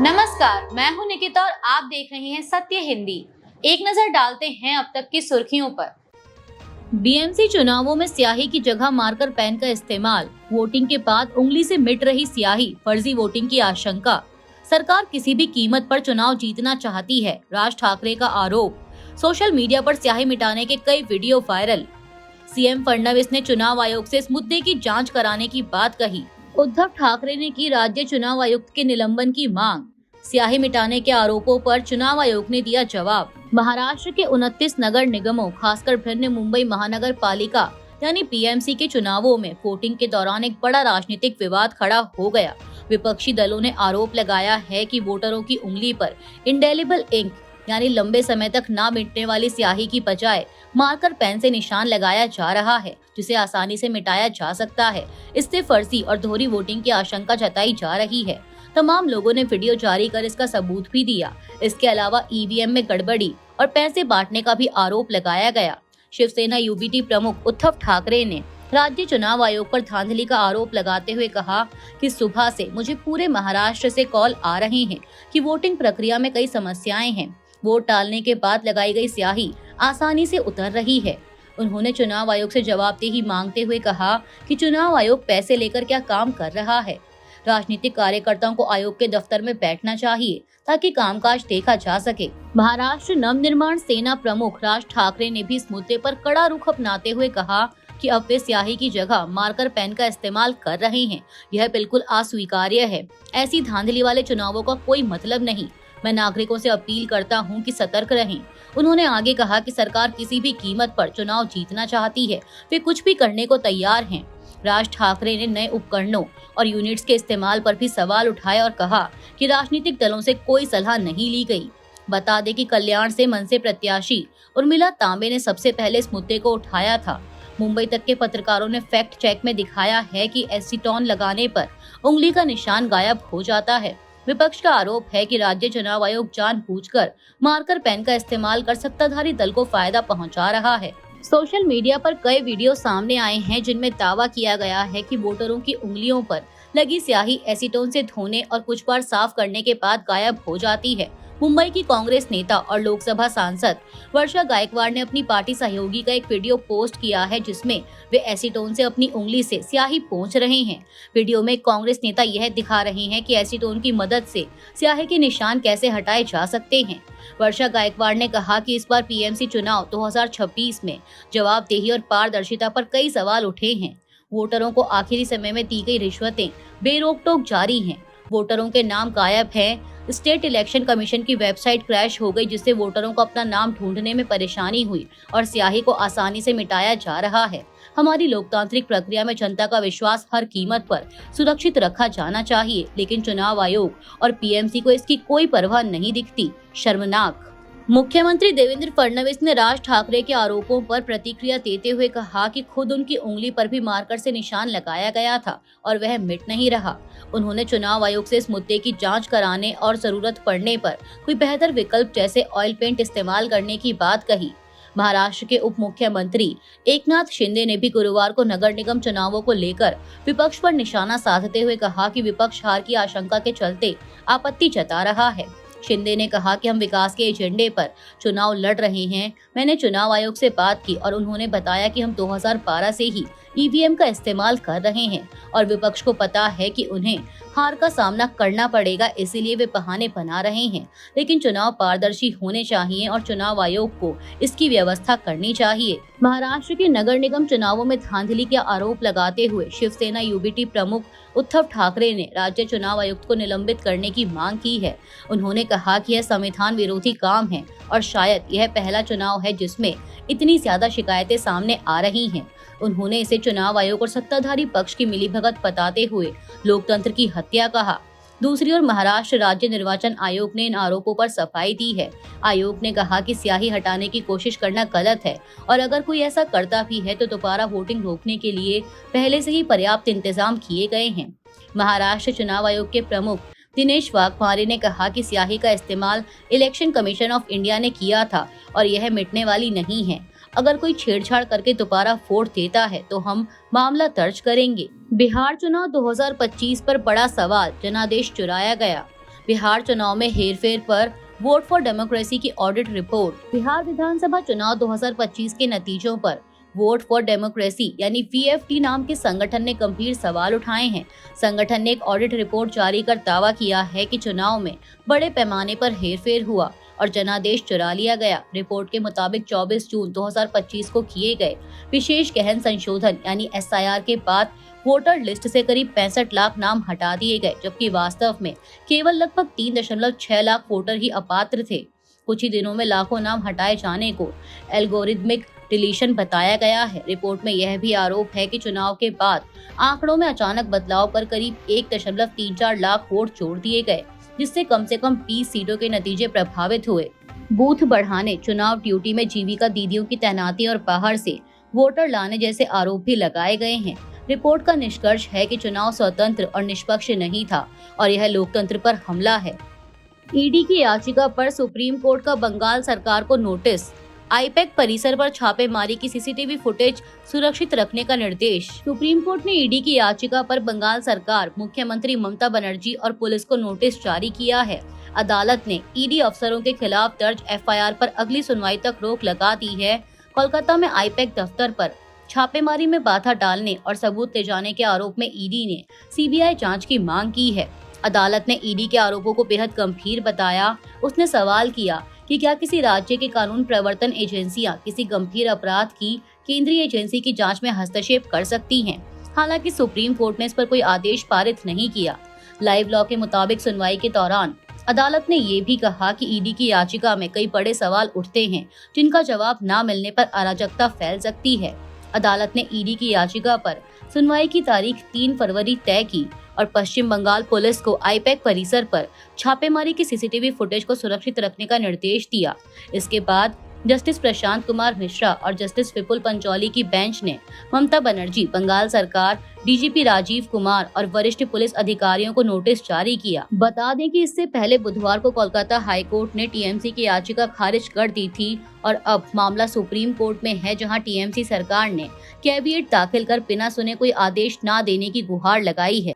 नमस्कार, मैं हूं निकिता और आप देख रहे हैं सत्य हिंदी। एक नजर डालते हैं अब तक की सुर्खियों पर। बीएमसी चुनावों में स्याही की जगह मार्कर पेन का इस्तेमाल, वोटिंग के बाद उंगली से मिट रही स्याही, फर्जी वोटिंग की आशंका। सरकार किसी भी कीमत पर चुनाव जीतना चाहती है, राज ठाकरे का आरोप। सोशल मीडिया पर स्याही मिटाने के कई वीडियो वायरल। सीएम फडणवीस ने चुनाव आयोग से इस मुद्दे की जांच कराने की बात कही। उद्धव ठाकरे ने की राज्य चुनाव आयुक्त के निलंबन की मांग। स्याही मिटाने के आरोपों पर चुनाव आयोग ने दिया जवाब। महाराष्ट्र के 29 नगर निगमों, खासकर भिन्न मुंबई महानगर पालिका यानी पीएमसी के चुनावों में वोटिंग के दौरान एक बड़ा राजनीतिक विवाद खड़ा हो गया। विपक्षी दलों ने आरोप लगाया है कि वोटरों की उंगली पर इंडेलिबल इंक यानी लंबे समय तक ना मिटने वाली स्याही की बजाय मार्कर पेन से निशान लगाया जा रहा है, जिसे आसानी से मिटाया जा सकता है। इससे फर्जी और दोहरी वोटिंग की आशंका जताई जा रही है। तमाम लोगों ने वीडियो जारी कर इसका सबूत भी दिया। इसके अलावा ईवीएम में गड़बड़ी और पैसे बांटने का भी आरोप लगाया गया। शिवसेना यूबीटी प्रमुख उद्धव ठाकरे ने राज्य चुनाव आयोग पर धांधली का आरोप लगाते हुए कहा कि सुबह से मुझे पूरे महाराष्ट्र से कॉल आ रहे हैं कि वोटिंग प्रक्रिया में कई समस्याएं हैं। वोट डालने के बाद लगाई गई स्याही आसानी से उतर रही है। उन्होंने चुनाव आयोग से जवाबदेही मांगते हुए कहा कि चुनाव आयोग पैसे लेकर क्या काम कर रहा है। राजनीतिक कार्यकर्ताओं को आयोग के दफ्तर में बैठना चाहिए ताकि कामकाज देखा जा सके। महाराष्ट्र नवनिर्माण सेना प्रमुख राज ठाकरे ने भी इस मुद्दे पर कड़ा रुख अपनाते हुए कहा कि अब वे स्याही की जगह मार्कर पेन का इस्तेमाल कर रहे हैं। यह बिल्कुल अस्वीकार्य है। ऐसी धांधली वाले चुनावों का कोई मतलब नहीं। मैं नागरिकों से अपील करता हूं कि सतर्क रहें। उन्होंने आगे कहा कि सरकार किसी भी कीमत पर चुनाव जीतना चाहती है, वे कुछ भी करने को तैयार हैं। राज ठाकरे ने नए उपकरणों और यूनिट्स के इस्तेमाल पर भी सवाल उठाए और कहा कि राजनीतिक दलों से कोई सलाह नहीं ली गई। बता दें कि कल्याण से मनसे प्रत्याशी उर्मिला तांबे ने सबसे पहले इस मुद्दे को उठाया था। मुंबई तक के पत्रकारों ने फैक्ट चेक में दिखाया है कि एसीटोन लगाने पर उंगली का निशान गायब हो जाता है। विपक्ष का आरोप है कि राज्य चुनाव आयोग जानबूझकर मार्कर पेन का इस्तेमाल कर सत्ताधारी दल को फायदा पहुंचा रहा है। सोशल मीडिया पर कई वीडियो सामने आए हैं जिनमें दावा किया गया है कि वोटरों की उंगलियों पर लगी स्याही एसीटोन से धोने और कुछ बार साफ करने के बाद गायब हो जाती है। मुंबई की कांग्रेस नेता और लोकसभा सांसद वर्षा गायकवाड़ ने अपनी पार्टी सहयोगी का एक वीडियो पोस्ट किया है जिसमें वे एसीटोन से अपनी उंगली से स्याही पोंछ रहे हैं। वीडियो में कांग्रेस नेता यह दिखा रहे हैं कि एसीटोन की मदद से स्याही के निशान कैसे हटाए जा सकते हैं। वर्षा गायकवाड़ ने कहा कि इस बार पीएमसी चुनाव 2026 में जवाबदेही और पारदर्शिता पर कई सवाल उठे हैं। वोटरों को आखिरी समय में दी गई रिश्वतें बेरोक टोक जारी हैं। वोटरों के नाम गायब हैं। स्टेट इलेक्शन कमीशन की वेबसाइट क्रैश हो गई, जिससे वोटरों को अपना नाम ढूंढने में परेशानी हुई और स्याही को आसानी से मिटाया जा रहा है। हमारी लोकतांत्रिक प्रक्रिया में जनता का विश्वास हर कीमत पर सुरक्षित रखा जाना चाहिए, लेकिन चुनाव आयोग और पीएमसी को इसकी कोई परवाह नहीं दिखती। शर्मनाक। मुख्यमंत्री देवेंद्र फडणवीस ने राज ठाकरे के आरोपों पर प्रतिक्रिया देते हुए कहा कि खुद उनकी उंगली पर भी मार्कर से निशान लगाया गया था और वह मिट नहीं रहा। उन्होंने चुनाव आयोग से इस मुद्दे की जांच कराने और जरूरत पड़ने पर कोई बेहतर विकल्प जैसे ऑयल पेंट इस्तेमाल करने की बात कही। महाराष्ट्र के उप मुख्यमंत्री एकनाथ शिंदे ने भी गुरुवार को नगर निगम चुनावों को लेकर विपक्ष पर निशाना साधते हुए कहा कि विपक्ष हार की आशंका के चलते आपत्ति जता रहा है। शिंदे ने कहा कि हम विकास के एजेंडे पर चुनाव लड़ रहे हैं। मैंने चुनाव आयोग से बात की और उन्होंने बताया कि हम 2012 से ही ईवीएम का इस्तेमाल कर रहे हैं और विपक्ष को पता है कि उन्हें हार का सामना करना पड़ेगा, इसीलिए वे बहाने बना रहे हैं। लेकिन चुनाव पारदर्शी होने चाहिए और चुनाव आयोग को इसकी व्यवस्था करनी चाहिए। महाराष्ट्र के नगर निगम चुनावों में धांधली के आरोप लगाते हुए शिवसेना यूबीटी प्रमुख उद्धव ठाकरे ने राज्य चुनाव आयुक्त को निलंबित करने की मांग की है। उन्होंने कहा कि यह संविधान विरोधी काम है और शायद यह पहला चुनाव है जिसमें इतनी ज्यादा शिकायतें सामने आ रही हैं। उन्होंने इसे चुनाव आयोग और सत्ताधारी पक्ष की मिलीभगत बताते हुए लोकतंत्र की हत्या कहा। दूसरी ओर महाराष्ट्र राज्य निर्वाचन आयोग ने इन आरोपों पर सफाई दी है। आयोग ने कहा कि स्याही हटाने की कोशिश करना गलत है और अगर कोई ऐसा करता भी है तो दोबारा वोटिंग रोकने के लिए पहले से ही पर्याप्त इंतजाम किए गए हैं। महाराष्ट्र चुनाव आयोग के प्रमुख दिनेश वाघमारे ने कहा कि स्याही का इस्तेमाल इलेक्शन कमीशन ऑफ इंडिया ने किया था और यह मिटने वाली नहीं है। अगर कोई छेड़छाड़ करके दोबारा वोट देता है तो हम मामला दर्ज करेंगे। बिहार चुनाव 2025 पर बड़ा सवाल, जनादेश चुराया गया। बिहार चुनाव में हेरफेर पर वोट फॉर डेमोक्रेसी की ऑडिट रिपोर्ट। बिहार विधानसभा चुनाव 2025 के नतीजों पर वोट फॉर डेमोक्रेसी यानी VFD नाम के संगठन ने गंभीर सवाल उठाए हैं। संगठन ने एक ऑडिट रिपोर्ट जारी कर दावा किया है कि चुनाव में बड़े पैमाने पर हेरफेर हुआ और जनादेश चुरा लिया गया। रिपोर्ट के मुताबिक 24 जून 2025 को किए गए विशेष गहन संशोधन यानी SIR के बाद वोटर लिस्ट से करीब 65 लाख नाम हटा दिए गए, जबकि वास्तव में केवल लगभग 3.6 लाख वोटर ही अपात्र थे। कुछ ही दिनों में लाखों नाम हटाए जाने को एल्गोरिदमिक डिलीशन बताया गया है। रिपोर्ट में यह भी आरोप है कि चुनाव के बाद आंकड़ों में अचानक बदलाव पर करीब 1.34 लाख वोट जोड़ दिए गए, जिससे कम से कम 20 सीटों के नतीजे प्रभावित हुए। बूथ बढ़ाने, चुनाव ड्यूटी में जीविका दीदियों की तैनाती और बाहर से वोटर लाने जैसे आरोप भी लगाए गए हैं। रिपोर्ट का निष्कर्ष है कि चुनाव स्वतंत्र और निष्पक्ष नहीं था और यह लोकतंत्र पर हमला है। ईडी की याचिका पर सुप्रीम कोर्ट का बंगाल सरकार को नोटिस। आईपैक परिसर पर छापेमारी की CCTV फुटेज सुरक्षित रखने का निर्देश। सुप्रीम कोर्ट ने ईडी की याचिका पर बंगाल सरकार, मुख्यमंत्री ममता बनर्जी और पुलिस को नोटिस जारी किया है। अदालत ने ईडी अफसरों के खिलाफ दर्ज FIR पर अगली सुनवाई तक रोक लगा दी है। कोलकाता में आईपैक दफ्तर पर छापेमारी में बाधा डालने और सबूत ले जाने के आरोप में ईडी ने CBI जांच की मांग की है। अदालत ने ईडी के आरोपों को बेहद गंभीर बताया। उसने सवाल किया कि क्या किसी राज्य की कानून प्रवर्तन एजेंसियां किसी गंभीर अपराध की केंद्रीय एजेंसी की जांच में हस्तक्षेप कर सकती हैं। हालांकि सुप्रीम कोर्ट ने इस पर कोई आदेश पारित नहीं किया। लाइव लॉ के मुताबिक सुनवाई के दौरान अदालत ने ये भी कहा कि ईडी की याचिका में कई बड़े सवाल उठते हैं, जिनका जवाब न मिलने पर अराजकता फैल सकती है। अदालत ने ईडी की याचिका पर सुनवाई की तारीख 3 फरवरी तय की और पश्चिम बंगाल पुलिस को आईपैक परिसर पर छापेमारी की CCTV फुटेज को सुरक्षित रखने का निर्देश दिया। इसके बाद जस्टिस प्रशांत कुमार मिश्रा और जस्टिस विपुल पंचौली की बेंच ने ममता बनर्जी, बंगाल सरकार, DGP राजीव कुमार और वरिष्ठ पुलिस अधिकारियों को नोटिस जारी किया। बता दें कि इससे पहले बुधवार को कोलकाता हाई कोर्ट ने TMC की याचिका खारिज कर दी थी और अब मामला सुप्रीम कोर्ट में है, जहां TMC सरकार ने कैविएट दाखिल कर बिना सुने कोई आदेश न देने की गुहार लगाई है।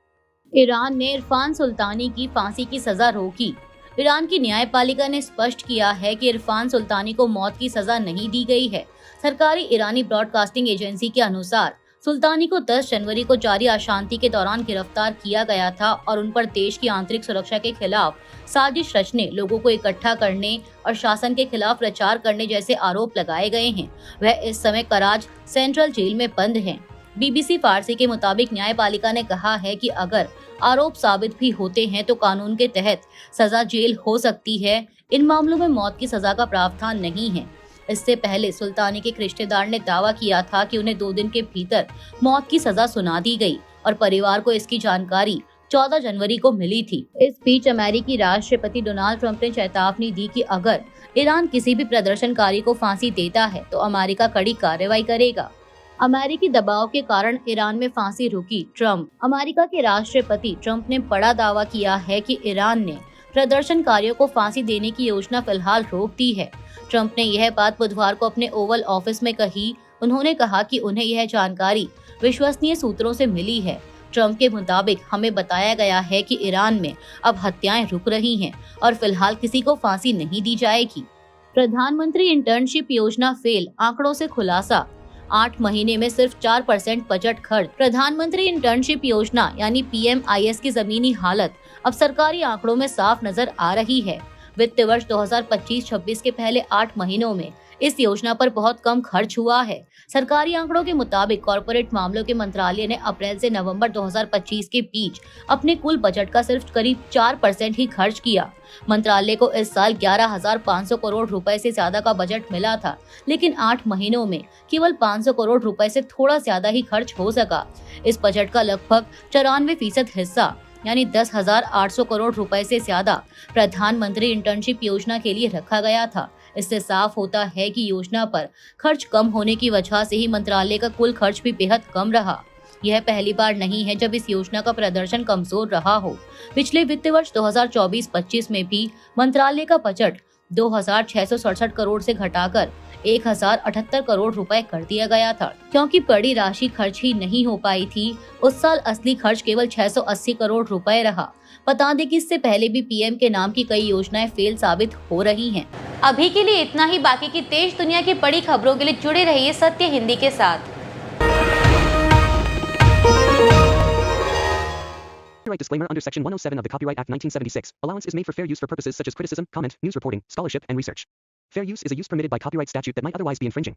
ईरान ने इरफान सुल्तानी की फांसी की सजा रोकी। ईरान की न्यायपालिका ने स्पष्ट किया है कि इरफान सुल्तानी को मौत की सजा नहीं दी गई है। सरकारी ईरानी ब्रॉडकास्टिंग एजेंसी के अनुसार सुल्तानी को 10 जनवरी को जारी अशांति के दौरान गिरफ्तार किया गया था और उन पर देश की आंतरिक सुरक्षा के खिलाफ साजिश रचने, लोगों को इकट्ठा करने और शासन के खिलाफ प्रचार करने जैसे आरोप लगाए गए हैं। वह इस समय कराच सेंट्रल जेल में बंद हैं। BBC फारसी के मुताबिक न्यायपालिका ने कहा है कि अगर आरोप साबित भी होते हैं तो कानून के तहत सजा जेल हो सकती है। इन मामलों में मौत की सजा का प्रावधान नहीं है। इससे पहले सुल्तानी के एक रिश्तेदार ने दावा किया था कि उन्हें 2 दिन के भीतर मौत की सजा सुना दी गई और परिवार को इसकी जानकारी 14 जनवरी को मिली थी। इस बीच अमेरिकी राष्ट्रपति डोनाल्ड ट्रंप ने चेतावनी दी कि अगर ईरान किसी भी प्रदर्शनकारी को फांसी देता है तो अमेरिका कड़ी कार्रवाई करेगा। अमेरिकी दबाव के कारण ईरान में फांसी रुकी। ट्रंप। अमेरिका के राष्ट्रपति ट्रंप ने बड़ा दावा किया है कि ईरान ने प्रदर्शनकारियों को फांसी देने की योजना फिलहाल रोक दी है। ट्रंप ने यह बात बुधवार को अपने ओवल ऑफिस में कही। उन्होंने कहा कि उन्हें यह जानकारी विश्वसनीय सूत्रों से मिली है। ट्रंप के मुताबिक हमें बताया गया है कि ईरान में अब हत्याएं रुक रही हैं और फिलहाल किसी को फांसी नहीं दी जाएगी। प्रधानमंत्री इंटर्नशिप योजना फेल, आंकड़ों से खुलासा। 8 महीने में सिर्फ 4% बजट खर्च। प्रधानमंत्री इंटर्नशिप योजना यानी PMIS की जमीनी हालत अब सरकारी आंकड़ों में साफ नजर आ रही है। वित्त वर्ष 2025-26 के पहले 8 महीनों में इस योजना पर बहुत कम खर्च हुआ है। सरकारी आंकड़ों के मुताबिक कॉर्पोरेट मामलों के मंत्रालय ने अप्रैल से नवंबर 2025 के बीच अपने कुल बजट का सिर्फ करीब 4% ही खर्च किया। मंत्रालय को इस साल 11,500 करोड़ रुपए से ज्यादा का बजट मिला था, लेकिन 8 महीनों में केवल 500 करोड़ रुपए से थोड़ा ज्यादा ही खर्च हो सका। इस बजट का लगभग 94% हिस्सा यानी 10,800 करोड़ रुपए से ज्यादा प्रधानमंत्री इंटर्नशिप योजना के लिए रखा गया था। इससे साफ होता है कि योजना पर खर्च कम होने की वजह से ही मंत्रालय का कुल खर्च भी बेहद कम रहा। यह पहली बार नहीं है जब इस योजना का प्रदर्शन कमजोर रहा हो। पिछले वित्त वर्ष 2024-25 में भी मंत्रालय का बजट 2,667 करोड़ से घटाकर 1,078 करोड़ रुपए कर दिया गया था। क्योंकि बड़ी राशि खर्च ही नहीं हो पाई थी, उस साल असली खर्च केवल 680 करोड़ रुपए रहा। बता दें कि इससे पहले भी पीएम के नाम की कई योजनाएं फेल साबित हो रही हैं। अभी के लिए इतना ही। बाकी की देश दुनिया की बड़ी खबरों के लिए जुड़े रहिए सत्य हिंदी के साथ। Copyright disclaimer under Section 107 of the Copyright Act 1976. Allowance is made for fair use for purposes such as criticism, comment, news reporting, scholarship, and research. Fair use is a use permitted by copyright statute that might otherwise be infringing.